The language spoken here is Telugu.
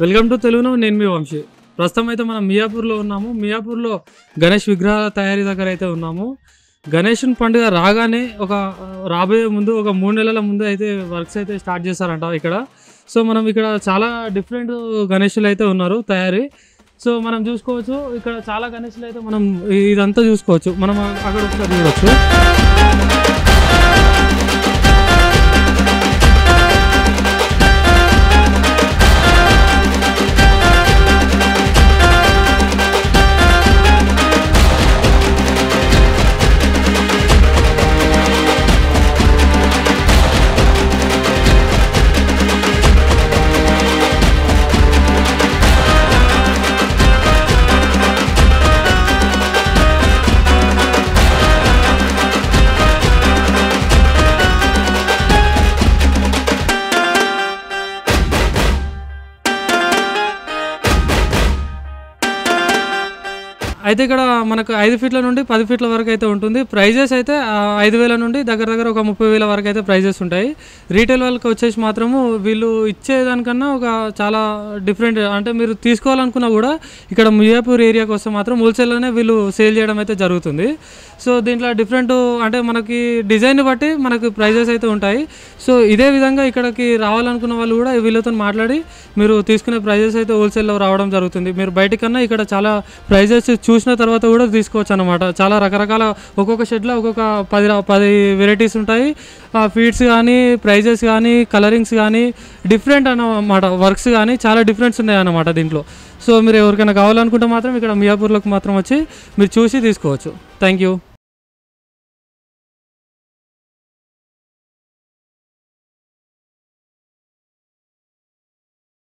వెల్కమ్ టు తెలుగును. నేను మీ వంశీ. ప్రస్తుతం అయితే మనం మియాపూర్లో ఉన్నాము. మియాపూర్లో గణేష్ విగ్రహాల తయారీ దగ్గర అయితే ఉన్నాము. గణేషుని పండుగ రాగానే రాబోయే ముందు ఒక 3 నెలల ముందు అయితే వర్క్స్ అయితే స్టార్ట్ చేస్తారంట ఇక్కడ. సో మనం ఇక్కడ చాలా డిఫరెంట్ గణేషులు అయితే ఉన్నారు తయారీ. సో మనం చూసుకోవచ్చు ఇక్కడ చాలా గణేషులు అయితే మనం ఇదంతా చూసుకోవచ్చు. మనం అక్కడ ఒకసారి చూడవచ్చు. అయితే ఇక్కడ మనకు 5 ఫీట్ల నుండి 10 ఫీట్ల వరకు అయితే ఉంటుంది. ప్రైజెస్ అయితే 5,000 నుండి దగ్గర ఒక 30,000 వరకు అయితే ప్రైజెస్ ఉంటాయి. రీటైల్ వాళ్ళకి వచ్చేసి మాత్రము వీళ్ళు ఇచ్చేదానికన్నా చాలా డిఫరెంట్, అంటే మీరు తీసుకోవాలనుకున్నా కూడా ఇక్కడ మియాపూర్ ఏరియాకి వస్తే మాత్రం హోల్సేల్లోనే వీళ్ళు సేల్ చేయడం అయితే జరుగుతుంది. సో దీంట్లో డిఫరెంట్ అంటే మనకి డిజైన్ బట్టి మనకు ప్రైజెస్ అయితే ఉంటాయి. సో ఇదే విధంగా ఇక్కడికి రావాలనుకున్న వాళ్ళు కూడా వీళ్ళతో మాట్లాడి మీరు తీసుకునే ప్రైజెస్ అయితే హోల్సేల్లో రావడం జరుగుతుంది. మీరు బయటికన్నా ఇక్కడ చాలా ప్రైజెస్ చూసిన తర్వాత కూడా తీసుకోవచ్చు అన్నమాట. చాలా రకరకాల ఒక్కొక్క షెడ్లో ఒక్కొక్క 10 వెరైటీస్ ఉంటాయి. ఫీడ్స్ కానీ, ప్రైజెస్ కానీ, కలరింగ్స్ కానీ డిఫరెంట్ అన్నమాట. వర్క్స్ కానీ చాలా డిఫరెంట్స్ ఉన్నాయి అన్నమాట దీంట్లో. సో మీరు ఎవరికైనా కావాలనుకుంటే మాత్రం ఇక్కడ మియాపూర్లోకి మాత్రం వచ్చి మీరు చూసి తీసుకోవచ్చు. Thank you.